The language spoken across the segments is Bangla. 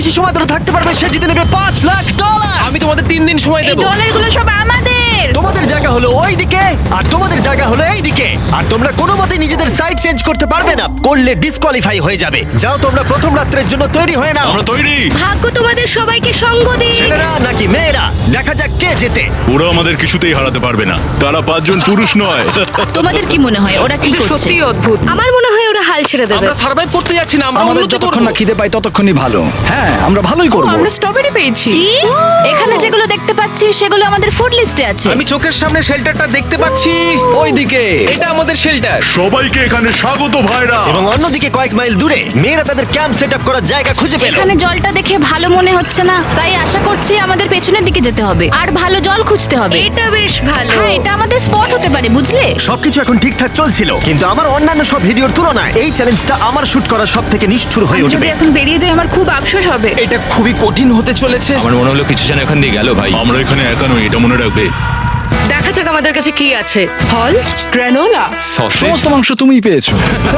বেশি সময় ধরে থাকতে পারবে সে জিতে নেবে $5,00,000। আমি তোমাদের 3 দিন সময় এই দেবো। ডলারগুলো সব আমাদের। তোমাদের জায়গা হলো ওই দিকে আর তোমাদের জায়গা হলো এই দিকে, আর তোমরা কোনো মতে নিজেদের সাইড চেঞ্জ করতে পারবে না, করলে ডিসকোয়ালিফাই হয়ে যাবে। যাও তোমরা প্রথম রাত্রের জন্য তৈরি হয়ে নাও। আমরা তৈরি। ভাগ্য তোমাদের সবাইকে সঙ্গ দিক। ছেলেরা নাকি মেয়েরা, দেখা যাক কে জেতে। ওরা আমাদের কিছুতেই হারাতে পারবে না, তারা 5 জন পুরুষ নয়। তোমাদের কি মনে হয় ওরা কি করছে? সত্যি অদ্ভুত। আমার মনে হয় ওরা হাল ছেড়ে দেবে। আমরা সার্ভাইভ করতে যাচ্ছি না, আমরা আমাদের উন্নতি যতক্ষণ করব। না খিদে পাই ততক্ষণই ভালো। হ্যাঁ, আমরা ভালোই করব। আমরা স্ট্রবেরি পেয়েছি। কি? এখানে যেগুলো দেখতে পাচ্ছি সেগুলো আমাদের ফুড লিস্টে আছে। আমি চোখের সামনে শেল্টারটা দেখতে পাচ্ছি। ওইদিকে এটা আমাদের শেল্টার। সবাইকে এখানে স্বাগত ভাইরা। এবং অন্যদিকে কয়েক মাইল দূরে মেয়েরা তাদের ক্যাম্প সেট আপ করার জায়গা খুঁজে পেল। এখানে জলটা দেখে ভালো মনে হচ্ছে না, তাই আশা করছি আমাদের পেছনের দিকে যেতে হবে আর ভালো জল খুঁজতে হবে। এটা বেশ ভালো। হ্যাঁ, এটা আমাদের স্পট হতে পারে, বুঝলে? সবকিছু এখন ঠিকঠাক চলছিল, কিন্তু আমার অন্যান্য সব ভিডিওর তুলনায় এই চ্যালেঞ্জটা আমার শুট করা সব থেকে নিষ্ঠুর হয়ে যদি উঠবে। এখন বেরিয়ে যাই আমার খুব আফসোস হবে। এটা খুবই কঠিন হতে চলেছে। আমার মনে হলো কিছু যেন এখান দিয়ে গেল ভাই। আমরা এখানে একা নই, এটা মনে রাখবে। দেখা যাক আমাদের কাছে কি আছে। ফল, গ্রানোলা। সসেজ। সমস্ত মাংস তুমিই পেয়েছো।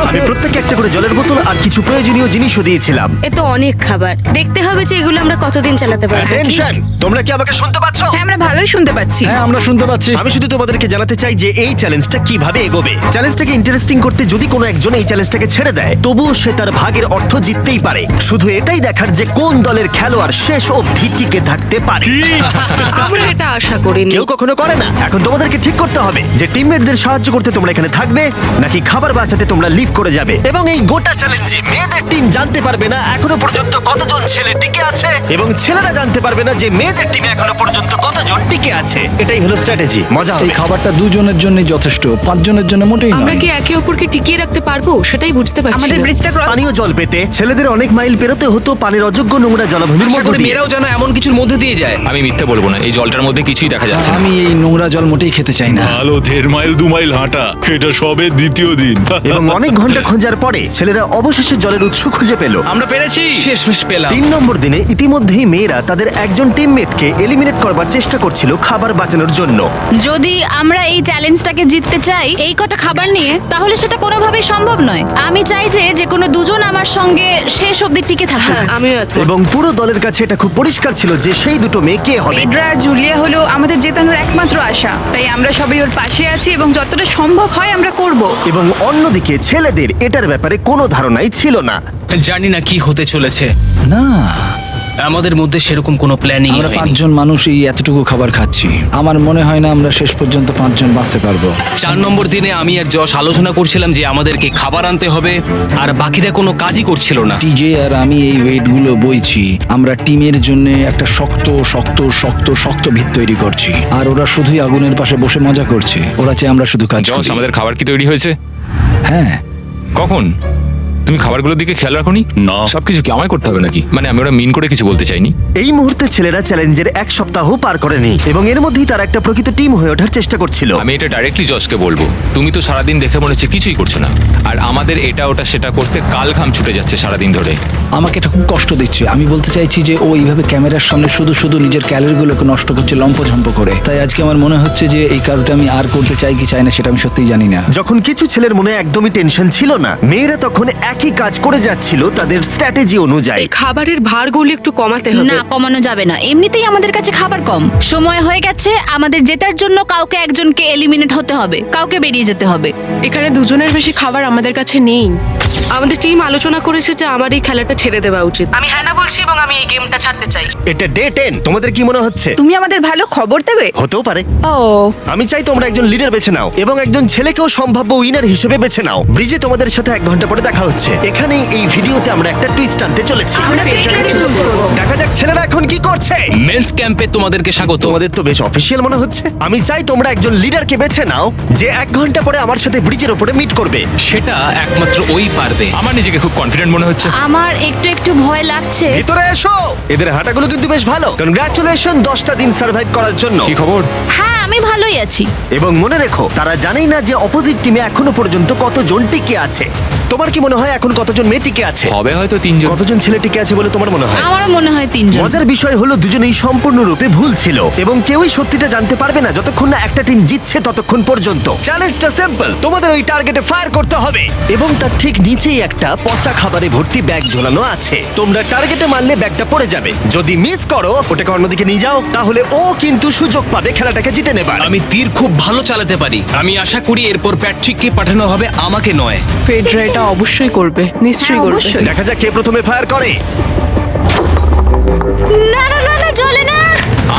আমি প্রত্যেককে একটা করে জলের বোতল আর কিছু প্রয়োজনীয় জিনিসও দিয়েছিলাম। এ তো অনেক খাবার, দেখতে হবে যে এগুলো আমরা কতদিন চালাতে পারবো। টেনশন, তোমরা কি আমাকে শুনতে পাচ্ছ? হ্যাঁ, আমরা ভালোই শুনতে পাচ্ছি। হ্যাঁ, আমরা শুনতে পাচ্ছি। আমি শুধু তোমাদেরকে জানাতে চাই যে এই চ্যালেঞ্জটা কিভাবে এগোবে। চ্যালেঞ্জটাকে ইন্টারেস্টিং করতে যদি কোনো একজন এই চ্যালেঞ্জটাকে ছেড়ে দেয়, তবুও সে তার ভাগের অর্থ জিততেই পারে। শুধু এটাই দেখার যে কোন দলের খেলোয়াড় শেষ অবধি টিকে থাকতে পারে। আমরা এটা আশা করিনি। কেউ কখনো করে না। এখন তোমাদেরকে ঠিক করতে হবে যে টিমমেটদের সাহায্য করতে তোমরা এখানে থাকবে নাকি খাবার বাঁচাতে তোমরা লিভ করে যাবে। এবং এই গোটা চ্যালেঞ্জে মেয়েদের টিম জানতে পারবে না এখনো পর্যন্ত কতজন ছেলে টিকে আছে, এবং ছেলেরা জানতে পারবে না যে মেয়েদের টিমে এখনো পর্যন্ত কতজন টিকে আছে। এটাই হলো স্ট্র্যাটেজি। মজা এই হবে। খাবারটা 2 জনের জন্যই যথেষ্ট, 5 জনের জন্য মোটেই আমরা নয়। কি একে অপরকে টিকিয়ে রাখতে পারবো সেটাই বুঝতে পারছি আমাদের না। ব্রিজটা ক্রস। পানীয় জল পেতে ছেলেদের অনেক মাইল পেরোতে হতো পানির অযোগ্য নোংরা জলাভূমির আশা মধ্যে করি দিয়ে। মেয়েরাও যেন এমন কিছুর মধ্যে দিয়ে যায়। আমি মিথ্যে বলবো না, এই জলটার মধ্যে কিছুই দেখা যাচ্ছে না। আমি এই নোংরা জল মোটেই খেতে চাই না। ভালো 1.5 মাইল 2 মাইল হাঁটা, এটা সবে দ্বিতীয় দিন। এবং অনেক ঘন্টা খোঁজার পরে ছেলেরা অবশেষে জলের উৎস খুঁজে পেল। আমরা পেরেছি, শেষমেশ পেলাম। 3 নম্বর দিনে ইতিমধ্যেই মেয়েরা তাদের একজন টিমমেটকে এলিমিনেট করবার চেষ্টা করছিল খাবার বাঁচানোর জন্য। যদি আমরা এই চ্যালেঞ্জটাকে জিততে চাই এই কটা খাবার নিয়ে, তাহলে সেটা কোনোভাবেই সম্ভব নয়। আমি চাই যে কোনো দুজন আমার সঙ্গে শেষ অবধি টিকে থাকুক। আমিও একমত। এবং পুরো দলের কাছে এটা খুব পরিষ্কার ছিল যে সেই দুটো মেয়ে কে হবে। পেড্রা আর জুলিয়া হলো আমাদের জেতানোর একমাত্র আশা, তাই আমরা সবাই ওর পাশে আছি এবং যতটা সম্ভব হয় আমরা করব। এবং অন্যদিকে ছেলেদের এটার ব্যাপারে কোনো ধারণাই ছিল না। জানি না কি হতে চলেছে। না, আমাদের মধ্যে সেরকম কোনো প্ল্যানিং আমরা হয়নি। 5 জন মানুষ এই এতটুকু খাবার খাচ্ছি। আমার মনে হয় না আমরা শেষ পর্যন্ত 5 জন বাঁচতে পারবো। 4 নম্বর দিনে আমি আর যশ আলোচনা করছিলাম যে আমাদেরকে খাবার আনতে হবে, আর বাকিরা কোনো কাজই করছিল না। টিজে আর আমি এই ওয়েটগুলো বইছি। আমরা টিমের জন্য একটা শক্ত শক্ত শক্ত শক্ত ভিত তৈরি করছি, আর ওরা শুধুই আগুনের পাশে বসে মজা করছে। ওরা চাই আমরা শুধু কাজ জস, করি। আমাদের খাবার কি তৈরি হয়েছে? হ্যাঁ, কখন? তুমি খাবারগুলোর দিকে খেয়াল রাখোনি? না। সবকিছু কি আমায় করতে হবে নাকি? মানে আমি ওরা মিন করে কিছু বলতে চাইনি। এই মুহূর্তে ছেলেরা চ্যালেঞ্জের 1 সপ্তাহ পার করেনি এবং এর মধ্যেই তারা একটা প্রকৃত টিম হয়ে ওঠার চেষ্টা করছিল। আমি এটা ডাইরেক্টলি জসকে বলবো। তুমি তো সারাদিন দেখে মনে হচ্ছে কিছুই করছো না, আর আমাদের এটা ওটা সেটা করতে কাল ঘাম ছুটে যাচ্ছে সারাদিন ধরে। আমাকে এটা খুব কষ্ট দিচ্ছে। আমি বলতে চাইছি যে ও এইভাবে ক্যামেরার সামনে শুধু শুধু নিজের ক্যালোরিগুলোকে নষ্ট করছে লম্পঝম্প করে। তাই আজকে আমার মনে হচ্ছে যে এই কাজটা আমি আর করতে চাই কি চাই না সেটা আমি সত্যিই জানি না। যখন কিছু ছেলের মনে একদমই টেনশন ছিল না, মেয়েরা তখন একই কাজ করে যাচ্ছিল তাদের স্ট্র্যাটেজি অনুযায়ী। এই খাবারের ভারগুলো একটু কমাতে হবে। না, কমানো যাবে না। এমনিতেই আমাদের কাছে খাবার কম। সময় হয়ে গেছে আমাদের জেতার জন্য। কাউকে একজনকে এলিমিনেট হতে হবে, কাউকে বেরিয়ে যেতে হবে। এখানে 2 জনের বেশি খাবার আমাদের কাছে নেই। আমাদের টিম আলোচনা করেছে যে আমার এই খেলাটা ছেড়ে দেওয়া উচিত। আমি হ্যাঁ না বলছি এবং আমি এই গেমটা ছাড়তে চাই। এটা ডে 10। তোমাদের কি মনে হচ্ছে? তুমি আমাদের ভালো খবর দেবে। হতেও পারে। ও, আমি চাই তোমরা একজন লিডার বেছে নাও এবং একজন ছেলেকেও সম্ভাব্য উইনার হিসেবে বেছে নাও। ব্রিজে তোমাদের সাথে 1 ঘন্টা পরে দেখা হচ্ছে। এখানেই এই ভিডিওতে আমরা একটা টুইস্ট আনতে চলেছি। আমরা ফেডরাকে চুজ করব। দেখা যাক ছেলেরা এখন কি করছে। মেন্স ক্যাম্পে তোমাদেরকে স্বাগত। তোমাদের তো বেশ অফিসিয়াল মনে হচ্ছে। আমি চাই তোমরা একজন লিডারকে বেছে নাও যে 1 ঘন্টা পরে আমার সাথে ব্রিজের উপরে মিট করবে। সেটা একমাত্র ওই পারবে। আমার নিজেকে খুব কনফিডেন্ট মনে হচ্ছে। আমার একটু একটু ভয় লাগছে। ভিতরে এসো। এদের হাঁটাগুলো কিন্তু বেশ ভালো। কনগ্রাচুলেশন 10টা দিন সার্ভাইভ করার জন্য। কি খবর? হ্যাঁ, আমি ভালোই আছি। এবং মনে রেখো তারা জানেই না যে অপোজিট টিমে এখনো পর্যন্ত কতজন টিকে আছে। তোমার কি মনে হয় এখন কতজন মেয়ে টিকে আছে? হবে হয়তো 3 জন। কতজন ছেলে টিকে আছে বলে তোমার মনে হয়? আমারও মনে হয় 3 জন। মজার বিষয় হলো দুজনেই সম্পূর্ণরূপে ভুল ছিল এবং কেউই সত্যিটা জানতে পারবে না যতক্ষণ না একটা টিম জিতছে ততক্ষণ পর্যন্ত। চ্যালেঞ্জটা সিম্পল, তোমাদের ওই টার্গেটে ফায়ার করতে হবে এবং তার ঠিক নিচে নিচেই একটা পচা খাবারে ভর্তি ব্যাগ ঝোলানো আছে। তোমরা টার্গেটে মারলে ব্যাগটা পড়ে যাবে। যদি মিস করো ওটাকে অন্যদিকে নিয়ে যাও, তাহলে ও কিন্তু সুযোগ পাবে খেলাটাকে জিতে নেবার। আমি তীর খুব ভালো চালাতে পারি। আমি আশা করি এরপর প্যাট্রিককে পাঠানো হবে, আমাকে নয়। ফেডরা এটা অবশ্যই করবে, নিশ্চয়ই করবে। অবশ্যই। দেখা যাক কে প্রথমে ফায়ার করে। না না না না চলে না।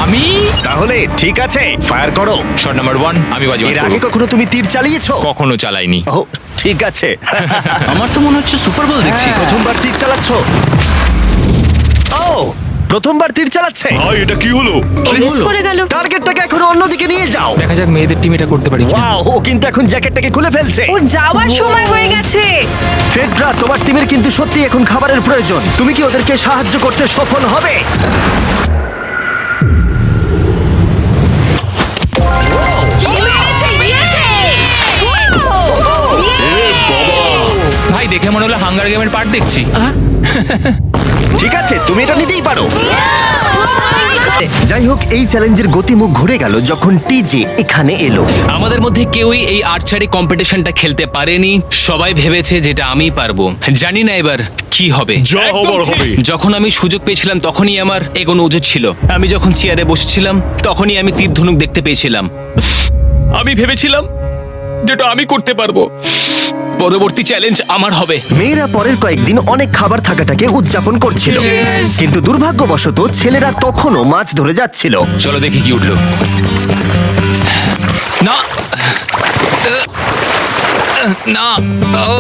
আমি তাহলে ঠিক আছে, ফায়ার করো। শট নাম্বার 1 আমি বাজি এর আগে কখনো তুমি তীর চালিয়েছো? কখনো চালাইনি। ও ঠিক আছে। আমার তো মনে হচ্ছে সুপার বল দেখছি। প্রথমবার তীর চালাচ্ছ? ও প্রথমবার তীর চালাচ্ছে। ভাই এটা কি হলো? মিস করে গেল। টার্গেটটাকে এখন অন্যদিকে নিয়ে যাও। দেখা যাক মেয়েদের টিম এটা করতে পারি কিনা। ওয়াও, ও কিন্তু এখন জ্যাকেটটাকে খুলে ফেলছে। ওর যাওয়ার সময় হয়ে গেছে। ফেডরা, তোমার টিমের কিন্তু সত্যি এখন খাবারের প্রয়োজন। তুমি কি ওদেরকে সাহায্য করতে সফল হবে? ভাই দেখে মনে হলো হাঙ্গার গেমের পার্ট দেখছি। ঠিক আছে, তুমি এটা নিতেই পারো। যাই হোক, এই চ্যালেঞ্জের গতিমুখ ঘুরে গেল যখন টিজি এখানে এলো। আমাদের মধ্যে কেউই এই আর্চারি কম্পিটিশনটা খেলতে পারেনি। সবাই ভেবেছে যেটা আমিই পারবো। জানি না এবার কি হবে। যা হবার হবে। যখন আমি সুযোগ পেয়েছিলাম তখনই আমার এগোনো উচিত ছিল। আমি যখন চেয়ারে বসেছিলাম তখনই আমি তীর ধনুক দেখতে পেয়েছিলাম। আমি ভেবেছিলাম যেটা আমি করতে পারবো। পরবর্তী চ্যালেঞ্জ আমার হবে। মেয়েরা পরের কয়েকদিন অনেক খাবার থাকাটাকে উদযাপন করছিল, কিন্তু দুর্ভাগ্যবশত ছেলেরা তখনও মাছ ধরে যাচ্ছিল। চলো দেখি কি উঠলো। না না ও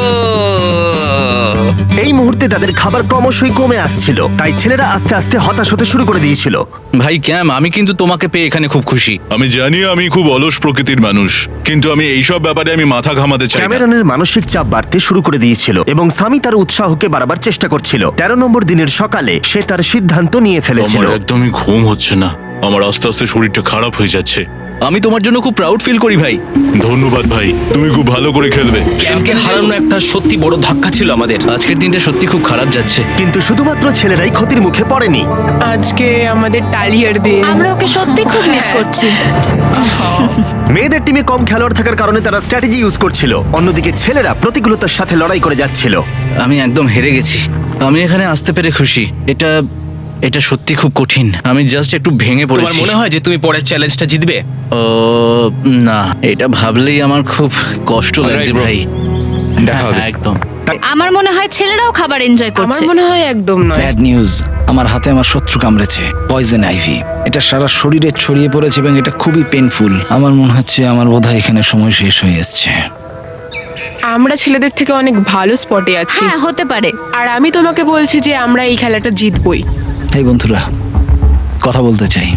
এই মুহূর্তে তাদের খাবার ক্রমশই কমে আসছিল, তাই ছেলেরা আস্তে আস্তে হতাশ হতে শুরু করে দিয়েছিল। ভাই ক্যাম, আমি কিন্তু তোমাকে পেয়ে এখানে খুব খুশি। আমি জানি আমি খুব অলস প্রকৃতির মানুষ, কিন্তু আমি এইসব ব্যাপারে আমি মাথা ঘামাতে চাই না। ক্যামেরনের মানসিক চাপ বাড়তে শুরু করে দিয়েছিল এবং সামি তার উৎসাহকে বাড়াবার চেষ্টা করছিল। 13 নম্বর দিনের সকালে সে তার সিদ্ধান্ত নিয়ে ফেলেছিল। আমার একদমই ঘুম হচ্ছে না। আমার আস্তে আস্তে শরীরটা খারাপ হয়ে যাচ্ছে। আমি তোমার জন্য খুব প্রাউড ফিল করি ভাই। ধন্যবাদ ভাই, তুমি খুব ভালো করে খেলবে। ক্যামকে হারানো একটা সত্যি বড় ধাক্কা ছিল আমাদের। আজকের দিনটা সত্যি খুব খারাপ যাচ্ছে। কিন্তু শুধুমাত্র ছেলেরাই ক্ষতির মুখে পড়েনি। আজকে আমাদের টালিয়ার দিন। আমরা ওকে সত্যি খুব মিস করছি। মেয়েদের টিমে কম খেলোয়াড় থাকার কারণে তারা স্ট্র্যাটেজি ইউজ করছিল, অন্যদিকে ছেলেরা প্রতিকূলতার সাথে লড়াই করে যাচ্ছিল। আমি একদম হেরে গেছি। আমি এখানে আসতে পেরে খুশি। এটা সত্যি খুব কঠিন। আমি জাস্ট একটু ভেঙে পড়েছি। তোমার মনে হয় যে তুমি পরের চ্যালেঞ্জটা জিতবে? না, এটা ভাবলেই আমার খুব কষ্ট লাগছে bro. ভাই। দেখা হবে। হ্যাঁ, একদম। আমার মনে হয় ছেলেরাও খাবার এনজয় আমার করছে। মনে হয় একদম নয়। ব্যাড নিউজ, আমার হাতে আমার শত্রু কামড়েছে, পয়জন আইভি। এটা সারা শরীরে ছড়িয়ে পড়েছে এবং এটা খুবই পেনফুল। আমার মনে হচ্ছে আমার বোধহয় এখানে সময় শেষ হয়ে এসছে। আমরা ছেলেদের থেকে অনেক ভালো স্পটে আছি, হ্যাঁ হতে পারে। আর আমি তোমাকে বলছি যে আমরা এই খেলাটা জিতবই। তাই বন্ধুরা, কথা বলতে চাই।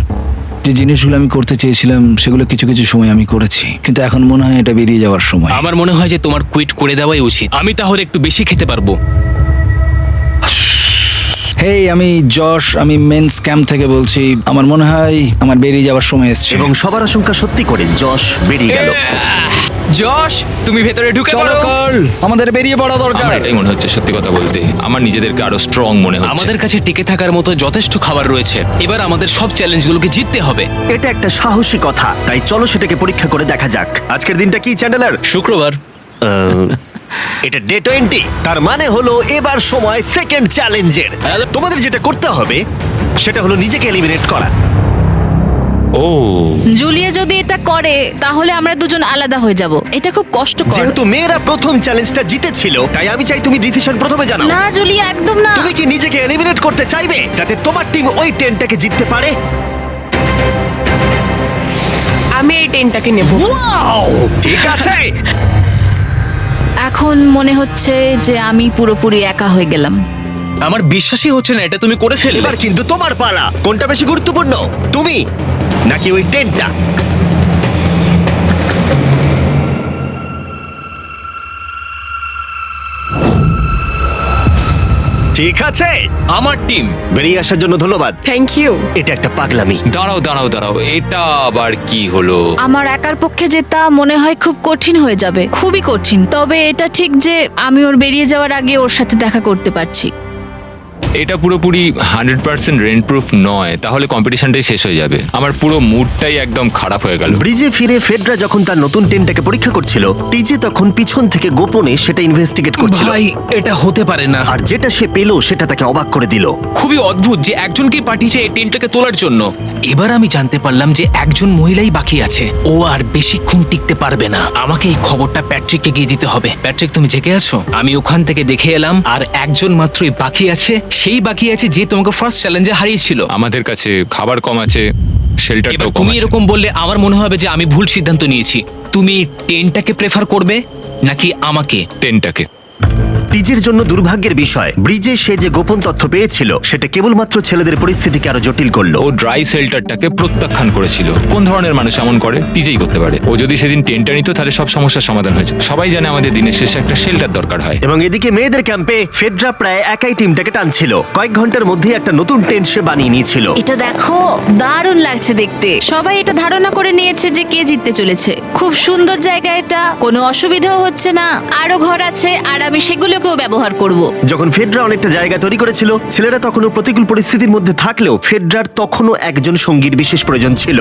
যে জিনিসগুলো আমি করতে চেয়েছিলাম সেগুলো কিছু কিছু সময় আমি করেছি, কিন্তু এখন মনে হয় এটা বেরিয়ে যাওয়ার সময়। আমার মনে হয় যে তোমার কুইট করে দেওয়াই উচিত। আমি তাহলে একটু বেশি খেতে পারবো। হেই, আমি যশ, আমি মেন্স ক্যাম্প থেকে বলছি। আমার মনে হয় আমার বেরিয়ে যাওয়ার সময় এসছে। এবং সবার আশঙ্কা সত্যি করে যশ বেরিয়ে গেল। যশ, তুমি ভেতরে ঢুকে পড়ো। আমাদের বেরিয়ে পড়া দরকার। আমার এটাই মনে হচ্ছে, সত্যি কথা বলতে আমার নিজেদেরকে আরো স্ট্রং মনে হচ্ছে। আমাদের কাছে টিকে থাকার মতো যথেষ্ট খাবার রয়েছে। এবার আমাদের সব চ্যালেঞ্জগুলোকে জিততে হবে। এটা একটা সাহসী কথা, তাই চলো সেটাকে পরীক্ষা করে দেখা যাক। আজকের দিনটা কি চ্যান্ডেলার? শুক্রবার। এটা ডে 20, তার মানে হলো এবার সময় সেকেন্ড চ্যালেঞ্জের। তোমাদের যেটা করতে হবে সেটা হলো নিজেকে এলিমিনেট করা। ও জুলিয়া যদি এটা করে তাহলে আমরা দুজন আলাদা হয়ে যাব। এটা খুব কষ্টকর। যেহেতু মেয়েরা প্রথম চ্যালেঞ্জটা জিতেছিল, তাই আমি চাই তুমি ডিসিশন প্রথমে জানাও। না জুলিয়া, একদম না। তুমি কি নিজেকে এলিমিনেট করতে চাইবে যাতে তোমার টিম ওই 10টাকে জিততে পারে? আমি এই টেনটাকে নেব। ওয়াও, ঠিক আছে। এখন মনে হচ্ছে যে আমি পুরোপুরি একা হয়ে গেলাম। আমার বিশ্বাসই হচ্ছে না এটা তুমি করে ফেলবে। এবার কিন্তু তোমার পালা। কোনটা বেশি গুরুত্বপূর্ণ, তুমি নাকি ওই 10টা? ঠিক আছে, আমার টিম। বেরিয়ে আসার জন্য ধন্যবাদ। Thank you. এটা একটা পাগলামি। দাঁড়াও দাঁড়াও দাঁড়াও, এটা আবার কি হলো? আমার একার পক্ষে জেতা মনে হয় খুব কঠিন হয়ে যাবে, খুবই কঠিন। তবে এটা ঠিক যে আমি ওর বেরিয়ে যাওয়ার আগে ওর সাথে দেখা করতে পারছি। এটা পুরোপুরি 100% রেন্ট প্রুফ নয়, তাহলে কম্পিটিশনটাই শেষ হয়ে যাবে। আমার পুরো মুডটাই একদম খারাপ হয়ে গেল। ব্রিজে ফিরে ফেডরা যখন তার নতুন টেন্টটাকে পরীক্ষা করছিল, টিজে তখন পিছন থেকে গোপনে সেটা ইনভেস্টিগেট করছিল। ভাই এটা হতে পারে না। আর যেটা সে পেল সেটা তাকে অবাক করে দিল। খুবই অদ্ভুত যে একজনকেই পাঠিয়েছে এই টেন্টটাকে তোলার জন্য। এবার আমি জানতে পারলাম যে একজন মহিলাই বাকি আছে। ও আর বেশিক্ষণ টিকতে পারবে না। আমাকে এই খবরটা প্যাট্রিককে গিয়ে দিতে হবে। প্যাট্রিক, তুমি জেগে আছো? আমি ওখান থেকে দেখে এলাম আর একজন মাত্রই বাকি আছে। সেই বাকি আছে যে তোমাকে ফার্স্ট চ্যালেঞ্জে হারিয়েছিল। আমাদের কাছে খাবার কম আছে, শেল্টারটাও এবার কম তুমি আছে। এরকম বললে আমার মনে হবে যে আমি ভুল সিদ্ধান্ত নিয়েছি। তুমি টেন্টটাকে প্রেফার করবে নাকি আমাকে? টেন্টটাকে। টিজের জন্য দুর্ভাগ্যের বিষয়, ব্রিজে সে যে গোপন তথ্য পেয়েছিল সেটা কেবলমাত্র ছেলেদের পরিস্থিতিকে আরো জটিল করলো। ও ড্রাই শেল্টারটাকে প্রত্যাখ্যান করেছিল। কোন ধরনের মানুষ এমন করে? টিজেই করতে পারে। ও যদি সেদিন টেন্টটা নিত তাহলে সব সমস্যার সমাধান হয়েছে। সবাই জানে আমাদের দিনের শেষে একটা শেল্টার দরকার হয়। এবং এদিকে মেয়েদের ক্যাম্পে ফেডরা প্রায় একাই টিমটাকে টানছিল। কয়েক ঘন্টার মধ্যে একটা নতুন টেন্ট সে বানিয়ে নিয়েছিল। এটা দেখো, দারুণ লাগছে দেখতে। সবাই এটা ধারণা করে নিয়েছে যে কে জিততে চলেছে। খুব সুন্দর জায়গা এটা, কোনো অসুবিধাও হচ্ছে না। আরো ঘর আছে আর আমি সেগুলোকেও ব্যবহার করব। যখন ফেডরা অনেকটা জায়গা তৈরি করেছিল, ছেলেরা তখনও প্রতিকূল পরিস্থিতির মধ্যে থাকলেও ফেডরার তখনও একজন সঙ্গীর বিশেষ প্রয়োজন ছিল।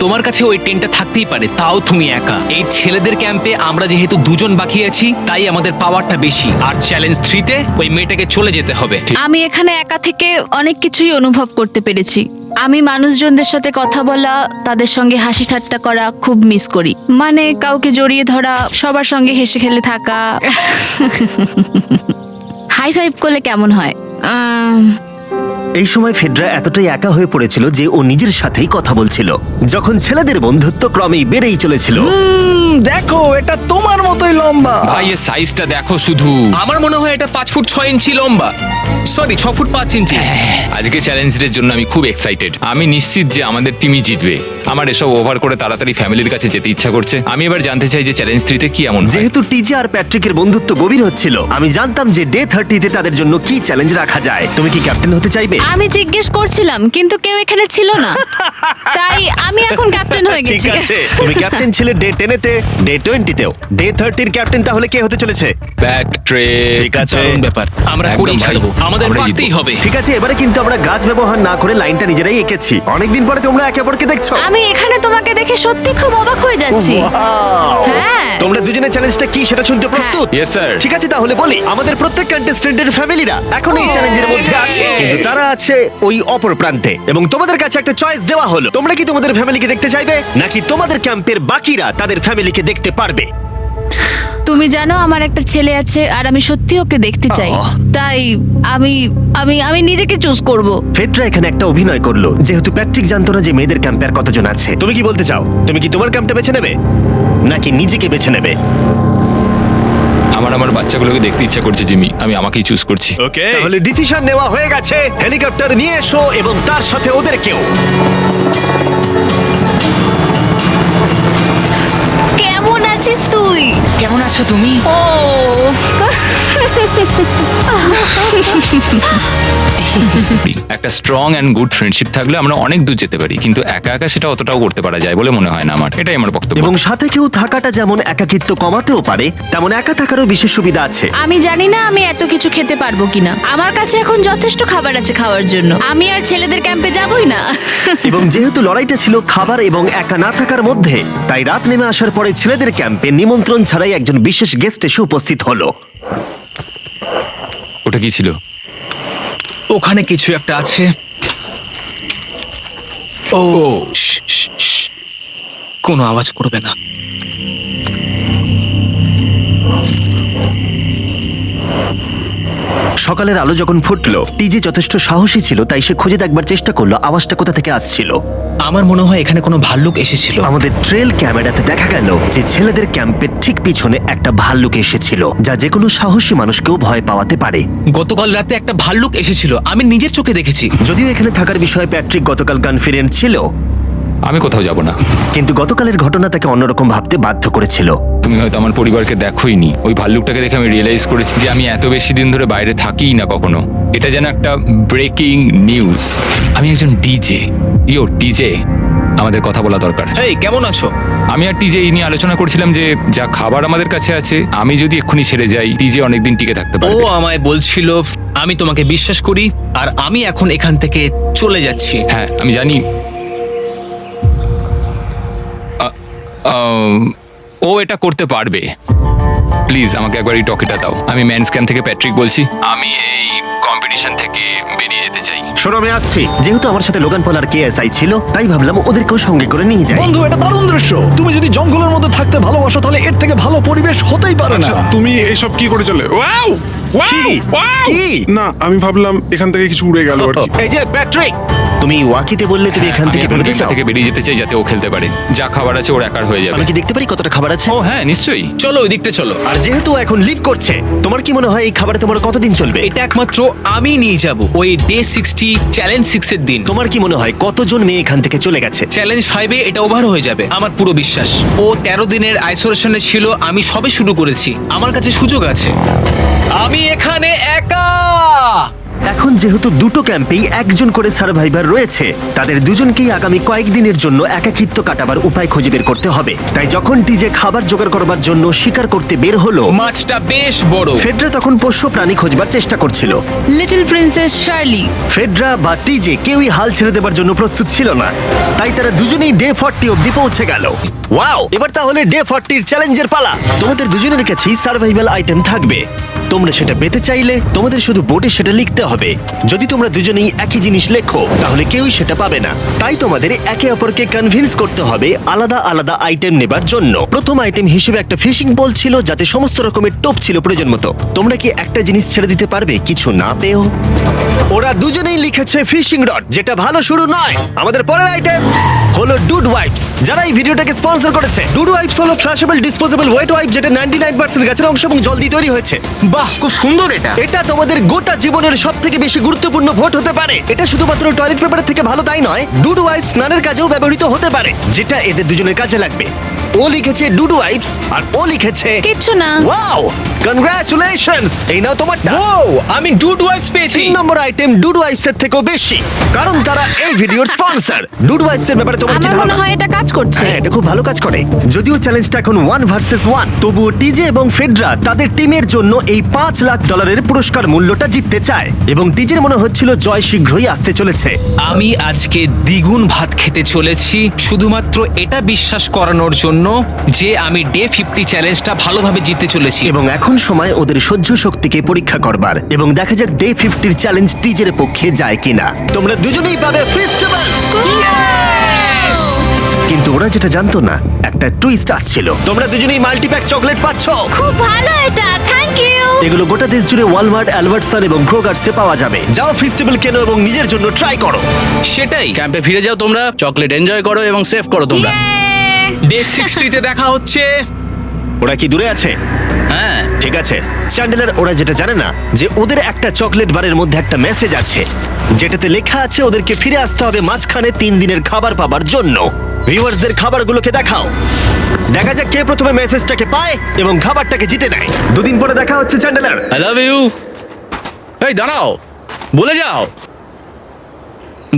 তোমার কাছে ওই টেন্টটা থাকতেই পারে, তাও তুমি একা। এই ছেলেদের ক্যাম্পে আমরা যেহেতু দুজন বাকি আছি, তাই আমাদের পাওয়ারটা বেশি। আর চ্যালেঞ্জ 3-তে ওই মেয়েটাকে চলে যেতে হবে। আমি এখানে একা থেকে অনেক কিছুই অনুভব করতে পেরেছি। আমি মানুষজনদের সাথে কথা বলা, তাদের সঙ্গে হাসি ঠাট্টা করা খুব মিস করি। মানে কাউকে জড়িয়ে ধরা, সবার সঙ্গে হেসে খেলে থাকা। হাই ফাইভ করলে কেমন হয়? এই সময় ফেডরা এতটাই একা হয়ে পড়েছিল যে ও নিজের সাথেই কথা বলছিল। যখন ছেলেদের বন্ধুত্ব ক্রমেই বেড়েই চলেছিল, দেখো এটা তোমার মতোই লম্বা। ভাই এর সাইজটা দেখো শুধু। আমার মনে হয় এটা 5 ফুট 6 ইঞ্চি লম্বা। সরি, 6 ফুট 5 ইঞ্চি। আজকে চ্যালেঞ্জের জন্য আমি খুব এক্সাইটেড। আমি নিশ্চিত যে আমাদের টিমই জিতবে। আমার এসব ওভার করে তাড়াতাড়ি ফ্যামিলির কাছে যেতে ইচ্ছা করছে। আমি এবার জানতে চাই যে চ্যালেঞ্জ 3-তে কি এমন হয়। যেহেতু টিজে আর প্যাট্রিকের বন্ধুত্ব গভীর হচ্ছিল, আমি জানতাম যে ডে 30-তে তাদের জন্য কি চ্যালেঞ্জ রাখা যায়। তুমি কি ক্যাপ্টেন হতে চাইবে? আমি জিজ্ঞেস করছিলাম কিন্তু কেউ এখানে ছিল না, তাই আমি এখন ক্যাপ্টেন হয়ে ঠিক গেছি। আছে, তুমি ক্যাপ্টেন ছিলে ডে 10-তে, ডে 20-তেও। ডে 30-র ক্যাপ্টেন তাহলে কে হতে চলেছে? প্যাট্রিক। ঠিক আছে। দারুণ ব্যাপার। আমরা একদম করেই ভাই। ছাড়বো। আমাদের আমরা পারতেই জিতবো। হবে। ঠিক আছে, এবারে কিন্তু আমরা গাছ ব্যবহার না করে লাইনটা নিজেরাই এঁকেছি। অনেকদিন পরে তোমরা একে অপরকে দেখছো। আমি এখানে তোমাকে দেখে সত্যি খুব অবাক হয়ে যাচ্ছি। Wow! হ্যাঁ। তোমরা দুজনের চ্যালেঞ্জটা কি সেটা শুনতে প্রস্তুত? Yes, sir. ঠিক আছে, তাহলে বলি, আমাদের প্রত্যেক কন্টেস্টেন্টের ফ্যামিলিরা এখন এই চ্যালেঞ্জের মধ্যে আছে, কিন্তু তারা আছে ওই অপর প্রান্তে। এবং তোমাদের কাছে একটা চয়েস দেওয়া হলো, তোমরা কি তোমাদের ফ্যামিলিকে দেখতে চাইবে নাকি তোমাদের ক্যাম্পের বাকিরা তাদের ফ্যামিলিকে দেখতে পারবে? তুমি জানো আমার একটা ছেলে আছে আর আমি সত্যি ওকে দেখতে চাই। আহ। তাই আমি আমি আমি নিজেকে চুজ করব। ফেডরা এখানে একটা অভিনয় করলো, যেহেতু প্যাট্রিক জানতো না যে মেয়েদের ক্যাম্পে আর কতজন আছে। তুমি কি বলতে চাও? তুমি কি তোমার ক্যাম্পটা বেছে নেবে নাকি নিজেকে বেছে নেবে? আমার বাচ্চাগুলোকে দেখতে ইচ্ছা করছে জিমি। আমি আমাকেই চুজ করছি। ওকে, তাহলে ডিসিশন নেওয়া হয়ে গেছে। হেলিকপ্টার নিয়ে এসো এবং তার সাথে ওদেরকেও। কেমন আছিস তুই? কেমন আছো তুমি? ও একটা স্ট্রং অ্যান্ড গুড ফ্রেন্ডশিপ থাকলে আমরা অনেক দূর যেতে পারি, কিন্তু একা একা সেটা অতটাও করতে পারা যায় বলে মনে হয় না আমার। এটাই আমার বক্তব্য। এবং সাথে কেউ থাকাটা যেমন একাকিত্ব কমাতেও পারে, তেমন একা থাকারও বিশেষ সুবিধা আছে। আমি জানি না আমি এত কিছু খেতে পারবো কিনা। আমার কাছে এখন যথেষ্ট খাবার আছে খাওয়ার জন্য। আমি আর ছেলেদের ক্যাম্পে যাবই না। এবং যেহেতু লড়াইটা ছিল খাবার এবং একা না থাকার মধ্যে, তাই রাত নেমে আসার পরে ছেলেদের ক্যাম্পে নিমন্ত্রণ ছাড়াই একজন বিশেষ গেস্ট এসে উপস্থিত হলো। ওটা কি ছিল? ওখানে কিছু একটা আছে। ও শ্, শ্, শ্। কোনো আওয়াজ করবে না। সকালের আলো যখন ফুটলো, টিজে যথেষ্ট সাহসী ছিল, তাই সে খুঁজে দেখবার চেষ্টা করলো আওয়াজটা কোথা থেকে আসছিল। আমার মনে হয় এখানে কোনো ভাল্লুক এসেছিল। আমাদের ট্রেল ক্যামেরাতে দেখা গেল যে ছেলেদের ক্যাম্পের ঠিক পিছনে একটা ভাল্লুক এসেছিল, যা যে কোনো সাহসী মানুষকেও ভয় পাওয়াতে পারে। গতকাল রাতে একটা ভাল্লুক এসেছিল, আমি নিজের চোখে দেখেছি। যদিও এখানে থাকার বিষয়ে প্যাট্রিক গতকাল কনফিডেন্ট ছিল, আমি কোথাও যাব না। কিন্তু গতকালের ঘটনা তাকে অন্যরকম ভাবতে বাধ্য করেছিল। তুমি হয়তো আমার পরিবারকে দেখোইনি। ওই ভাল্লুকটাকে দেখে আমি রিয়েলাইজ করেছি যে আমি এত বেশি দিন ধরে বাইরে থাকিই না কখনো। এটা যেন একটা ব্রেকিং নিউজ। আমি একজন ডিজে। ডিজে, আমাদের কথা বলা দরকার। এই কেমন আছো? আমি আর টিজে এই নিয়ে আলোচনা করছিলাম যে যা খাবার আমাদের কাছে আছে, আমি যদি এক্ষুনি ছেড়ে যাই টিজে অনেকদিন টিকে থাকতে ও পারবে। আমায় বলছিল আমি তোমাকে বিশ্বাস করি আর আমি এখন এখান থেকে চলে যাচ্ছি। হ্যাঁ আমি জানি। ও এটা করতে পারবে। প্লিজ আমাকে একবার এই টকিটা দাও। আমি ম্যান স্ক্যাম থেকে প্যাট্রিক বলছি। আমি এই কম্পিটিশন থেকে বেরিয়ে যেতে চাই। শোনো, আমি আসছি। যেহেতু আমার সাথে লোগান পল আর কেএসআই ছিল, তাই ভাবলাম ওদেরকেও সঙ্গে করে নিয়ে যাই। বন্ধু, এটা দারুণ দৃশ্য। তুমি যদি জঙ্গলের মধ্যে থাকতে ভালোবাসো তাহলে এর থেকে ভালো পরিবেশ হতেই পারে না। আচ্ছা তুমি এসব কি করে চলে? ওয়াও কি? ওয়াও কি? না আমি ভাবলাম এখান থেকে কিছু উড়ে গেল আর কি। এই যে প্যাট্রিক, তুমি ওয়াকিতে বললে তুমি এখান আমি থেকে এখন বেরোতে গেমটা চাও। থেকে বেরিয়ে যেতে চাই যাতে ও খেলতে পারে। যা খাবার আছে ওর একার হয়ে যাবে। আমি কি দেখতে পারি কতটা খাবার আছে? ও হ্যাঁ নিশ্চয়ই। চলো ওই দিকটা চলো। আর যেহেতু ও এখন লিভ করছে, তোমার কি মনে হয় এই খাবারে তোমার কতদিন চলবে? এটা একমাত্র আমি নিয়ে যাব ওই ডে 60 চ্যালেঞ্জ 6 এর দিন। তোমার কি মনে হয় কতজন মেয়ে এখান থেকে চলে গেছে? চ্যালেঞ্জ 5 এ এটা ওভার হয়ে যাবে, আমার পুরো বিশ্বাস। ও 13 দিনের আইসোলেশনে ছিল, আমি সবে শুরু করেছি, আমার কাছে সুযোগ আছে। আমি এখানে একা। এখন যেহেতু দুটো ক্যাম্পেই একজন করে সার্ভাইভার রয়েছে, তাদের দুজনকেই আগামী কয়েকদিনের জন্য একাকিত্ব কাটাবার উপায় খুঁজে বের করতে হবে। তাই যখন টিজে খাবার জোগাড় করবার জন্য শিকার করতে বের হলো, মাছটা বেশ বড়। ফেডরা তখন পোষ্য প্রাণী খোঁজবার চেষ্টা করছিল। Little princess Shirley. ফেডরা বা টিজে কেউই হাল ছেড়ে দেবার জন্য প্রস্তুত ছিল না, তাই তারা দুজনেই ডে 40 অব্দি পৌঁছে গেল। ওয়াও! এবার তাহলে ডে 40 চ্যালেঞ্জের পালা। তোমাদের দুজনের কাছেই সার্ভাইভাল আইটেম থাকবে। তোমরা সেটা পেতে চাইলে তোমাদের শুধু বোর্ডে সেটা লিখতে হবে। যদি তোমরা দুজনেই একই জিনিস লেখো তাহলে কেউই সেটা পাবে না। তাই তোমাদের একে অপরকে কনভিন্স করতে হবে আলাদা আলাদা আইটেম নেবার জন্য। প্রথম আইটেম হিসেবে একটা ফিশিং পোল ছিল, যাতে সমস্ত রকমের টোপ ছিল প্রয়োজন মতো। তোমরা কি একটা জিনিস ছেড়ে দিতে পারবে কিছু না পেও? ওরা দুজনেই লিখেছে ফিশিং রড, যেটা ভালো শুরু নয়। আমাদের পরের আইটেম হলো ডুড ওয়াইপস, যারা এই ভিডিওটাকে স্পন্সর করেছে। ডুড ওয়াইপস হলো ফ্ল্যাশেবল ডিসপোজেবল ওয়েট ওয়াইপ, যেটা 99% গাছের অংশ এবং জল দিয়ে তৈরি হয়েছে। বাহ, খুব সুন্দর এটা। এটা তোমাদের গোটা জীবনের সবথেকে বেশি গুরুত্বপূর্ণ ভোট হতে পারে। এটা শুধুমাত্র টয়লেট পেপারের থেকে ভালো তাই নয়, ডুড ওয়াইপস স্নানের কাজেও ব্যবহৃত হতে পারে, যেটা এদের দুজনের কাজে লাগবে। ও লিখেছে ডুড ওয়াইপস আর ও লিখেছে কিচ্ছু না। Wow, congratulations! এই নাও তোমারটা। ও, আমি ডুড ওয়াইপস পেয়েছি। 3 নম্বর আইটেম ডুড ওয়াইপস এর থেকেও বেশি, কারণ তারা এই ভিডিওর স্পন্সর। ডুড ওয়াইপস এর ব্যাপারে তোমার কি আমার মনে ধারণা? হয় এটা কাজ করছে। হ্যাঁ, এটা খুব ভালো কাজ করে। যদিও চ্যালেঞ্জটা এখন 1 ভার্সেস 1, তবুও টিজে এবং ফেডরা তাদের টিমের জন্য এই $5 লাখ পুরস্কার মূল্যটা জিততে চায়, এবং টিজের মনে হচ্ছিল জয় শীঘ্রই আসতে চলেছে। আমি আজকে দ্বিগুণ ভাত খেতে চলেছি শুধুমাত্র এটা বিশ্বাস করানোর জন্য যে আমি ডে 50 চ্যালেঞ্জটা ভালোভাবে জিততে চলেছি। এবং এখন সময় ওদের সহ্য শক্তিকে পরীক্ষা করবার, এবং দেখা যাক ডে 50 চ্যালেঞ্জ টিজের পক্ষে যায় কিনা। তোমরা দুজনেই পাবে ফেস্টিভ্যালস। কিন্তু ওরা যেটা জানতো না, একটা টুইস্ট আসছিল। তোমরা দুজনেই মাল্টিপ্যাক চকলেট পাচ্ছ। খুব ভালো এটা, থ্যাংক ইউ। এগুলো গোটা দেশ জুড়ে ওয়ালমার্ট, অ্যালবার্টসন এবং ক্রোগার্সে পাওয়া যাবে। যাও ফেস্টিভ্যাল কেনো এবং নিজের জন্য ট্রাই করো। সেটাই, ক্যাম্পে ফিরে যাও তোমরা, চকলেট এনজয় করো এবং সেভ করো তোমরা। ডে 60 তে দেখা হচ্ছে। ওরা কি দূরে আছে? হ্যাঁ, ঠিক আছে চ্যান্ডেলার, ওরা যেটা জানে না যে ওদের একটা চকলেট বারের মধ্যে একটা মেসেজ আছে, যেটাতে লেখা আছে ওদেরকে ফিরে আসতে হবে মাঝখানে 3 দিনের খাবার পাবার জন্য। ভিউয়ার্সদের খাবারগুলোকে দেখাও, দেখা যাক কে প্রথমে মেসেজটাকে পায় এবং খাবারটাকে জিতে নেয়। 2 দিন পরে দেখা হচ্ছে চ্যান্ডেলার। I love you. এই দাঁড়াও, বলে যাও।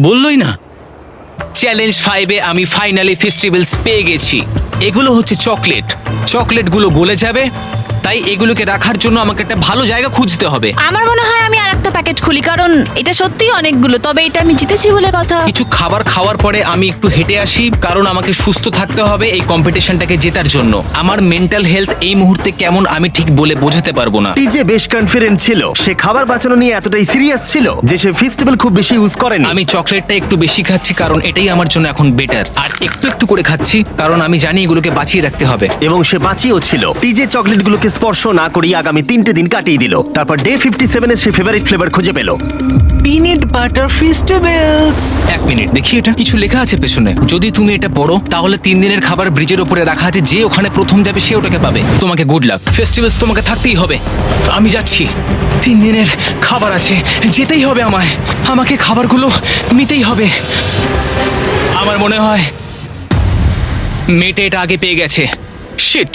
বললোই না। চ্যালেঞ্জ 5 এ আমি ফাইনালি ফেস্টিভ্যালস পেয়ে গেছি। এগুলো হচ্ছে চকলেট। চকলেটগুলো গলে যাবে, তাই এগুলোকে রাখার জন্য আমাকে একটা ভালো জায়গা খুঁজতে হবে। আমার মনে হয় আমি আরেকটা প্যাকেট খুলি, কারণ এটা সত্যিই অনেকগুলো, তবে এটা আমি জিতেছি বলে কথা। কিছু খাবার খাওয়ার পরে আমি একটু হেঁটে আসি, কারণ আমাকে সুস্থ থাকতে হবে এই কম্পিটিশনটাকে জেতার জন্য। আমার মেন্টাল হেলথ এই মুহূর্তে কেমন আমি ঠিক বলে বোঝাতে পারবো না। টিজে বেশ কনফিডেন্ট ছিল, সে খাবার বাঁচানো নিয়ে এতটাই সিরিয়াস ছিল যে সে ফেস্টিভ্যাল খুব বেশি ইউজ করেনি। আমি চকলেটটা একটু বেশি খাচ্ছি কারণ এটাই আমার জন্য এখন বেটার, আর একটু একটু করে খাচ্ছি কারণ আমি জানি এগুলোকে বাঁচিয়ে রাখতে হবে। এবং সে বাঁচিয়েও ছিল। টিজে চকলেটগুলোকে স্পর্শ না করেই আগামী 3টে দিন কাটিয়ে দিল। তারপর ডে 57 এর সে ফেভারিট ফ্লেভার খুঁজে পেল। Peanut butter festivals. 1 মিনিট, দেখি এটা কিছু লেখা আছে পেছনে। যদি তুমি এটা পড়ো তাহলে 3 দিনের খাবার ব্রিজের উপরে রাখা আছে, যে ওখানে প্রথম যাবে সে ওটাকে পাবে। তোমাকে গুড লাক। ফেস্টিভ্যালস তোমাকে থাকতেই হবে। আমি যাচ্ছি, 3 দিনের খাবার আছে, যেতেই হবে আমায়। আমাকে খাবারগুলো নিতেই হবে। আমার মনে হয় মেটে এটা আগে পেয়ে গেছে। শিট।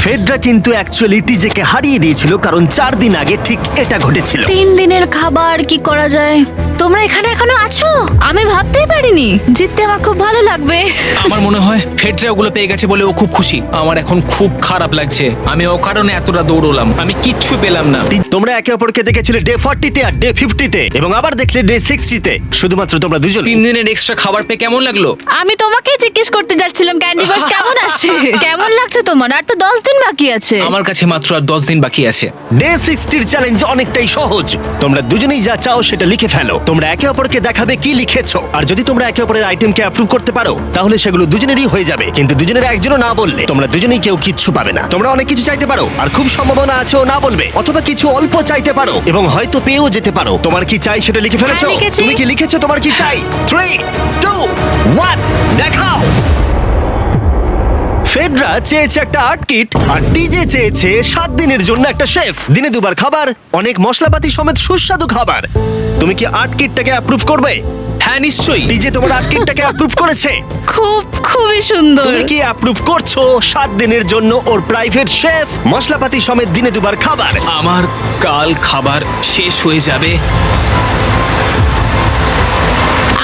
ফেডরা কিন্তু অ্যাকচুয়ালি টিজেকে হারিয়ে দিয়েছিল, কারণ 4 দিন আগে ঠিক এটা ঘটেছিল। 3 দিনের খাবার কি করা যায়? তোমরা এখানে এখনো আছো? আমি ভাবতেই পারিনি। জিততে আমার খুব ভালো লাগবে। আমার মনে হয় ফেডরা ওগুলো পেয়ে গেছে বলে ও খুব খুশি। আমার এখন খুব খারাপ লাগছে। আমি ও কারণে এতটা দৌড়লাম, আমি কিচ্ছু পেলাম না। তোমরা একে অপরকে দেখেছিলে ডে 40-তে আর ডে 50-তে এবং আবার দেখলে ডে 60-তে। শুধুমাত্র তোমরা দুজন। 3 দিনের এক্সট্রা খাবার পেয়ে কেমন লাগলো? আমি তোমাকে জিজ্ঞেস করতে যাচ্ছিলাম ক্যান্ডি বাস কেমন আছে। কেমন লাগছে তোমার? আর তো 10 দিন বাকি আছে। আমার কাছে মাত্র আর 10 দিন বাকি আছে। ডে 60-র চ্যালেঞ্জ অনেকটাই সহজ। তোমরা দুজনেই যা চাও সেটা লিখে ফেলো। তোমরা একে অপরকে দেখাবে কি লিখেছো, আর যদি তোমরা একে অপরের আইটেমকে অ্যাপ্রুভ করতে পারো তাহলে সেগুলো দুজনেরই হয়ে যাবে। কিন্তু দুজনের একজনও না বললে তোমরা দুজনেই কেউ কিচ্ছু পাবে না। তোমরা অনেক কিছু চাইতে পারো আর খুব সম্ভাবনা আছে ও না বলবে, অথবা কিছু অল্প চাইতে পারো এবং হয়তো পেয়েও যেতে পারো। তোমার কি চাই সেটা লিখে ফেলেছো? হ্যাঁ, লিখেছি। তুমি কি লিখেছো তোমার কি চাই? 3, 2, 1 দেখাও। ফেডরা চেয়েছে একটা আর্ট কিট আর ডিজে চেয়েছে 7 দিনের জন্য একটা শেফ, দিনে 2 বার খাবার, অনেক মশলাপাতি সমেত সুস্বাদু খাবার। তুমি কি আর্ট কিটটাকে অ্যাপ্রুভ করবে? হ্যাঁ নিশ্চয়ই। ডিজে তোমার আর্ট কিটটাকে অ্যাপ্রুভ করেছে। খুবই সুন্দর। তুমি কি অ্যাপ্রুভ করছো 7 দিনের জন্য ওর প্রাইভেট শেফ, মশলাপাতি সমেত দিনে 2 বার খাবার? আমার কাল খাবার শেষ হয়ে যাবে।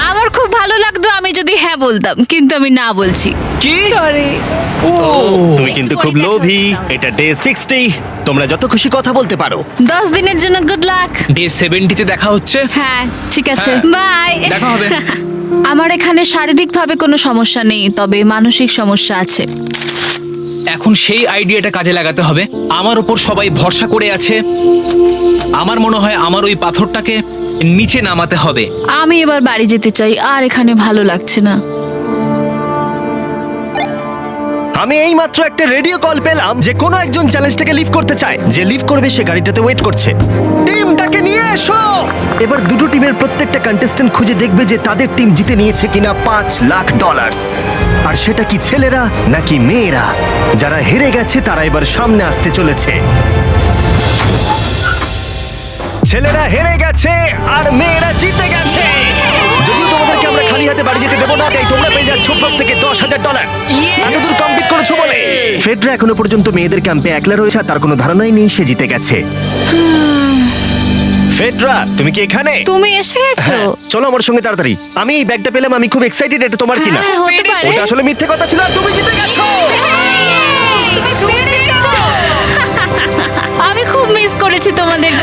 আমার খুব ভালো লাগতো আমি যদি হ্যাঁ বলতাম, কিন্তু আমি না বলছি। কি? সরি। তুমি কিন্তু খুব লোভী। এটা ডে 60, তোমরা যত খুশি কথা বলতে পারো। 10 দিনের জন্য গুড লাক। ডে 70-তে দেখা হচ্ছে। হ্যাঁ ঠিক আছে, হ্যাঁ, বাই। দেখা হবে। আমার এখানে শারীরিকভাবে কোনো সমস্যা নেই, তবে মানসিক সমস্যা আছে। এখন সেই আইডিয়াটা কাজে লাগাতে হবে। আমার উপর সবাই ভরসা করে আছে। আমার মনে হয় আমার ওই পাথরটাকে নিচে নামাতে হবে। আমি এবার বাড়ি যেতে চাই, আর এখানে ভালো লাগছে না। আমি এই মাত্র একটা রেডিও কল পেলাম যে কোনো একজন চ্যালেঞ্জটাকে লিভ করতে চায়। যে লিভ করবে সে গাড়িটাতে ওয়েট করছে। টিমটাকে নিয়ে এসো। এবার দুটো টিমের প্রত্যেকটা কন্টেস্ট্যান্ট খুঁজে দেখবে যে তাদের টিম জিতে নিয়েছে কিনা $5 লাখ। আর সেটা কি ছেলেরা নাকি মেয়েরা? যারা হেরে গেছে তারা এবার সামনে আসতে চলেছে। ছেলেরা হেরে গেছে আর মেয়েরা জিতে গেছে। যদিও তোমাদেরকে আমরা খালি হাতে বাড়ি যেতে দেবো না, তাই তোমরা পেয়ে যাচ্ছ প্রত্যেকে $10,000। এতদূর কমপ্লিট করেছো বলে। ফেডরা এখনো পর্যন্ত মেয়েদের ক্যাম্পে একলা রয়েছে আর তার কোনো ধারণাই নেই সে জিতে গেছে। ফেডরা তুমি কি এখানে? তুমি এসে গেছো? হ্যাঁ, চলো আমার সঙ্গে তাড়াতাড়ি। আমি এই ব্যাগটা পেলাম, আমি খুব এক্সাইটেড। এটা তোমার কিনা? হ্যাঁ, হতে পারে। ওটা আসলে মিথ্যে কথা ছিল আর তুমি জিতে গেছো। আমি খুব মিস করেছি তোমাদের।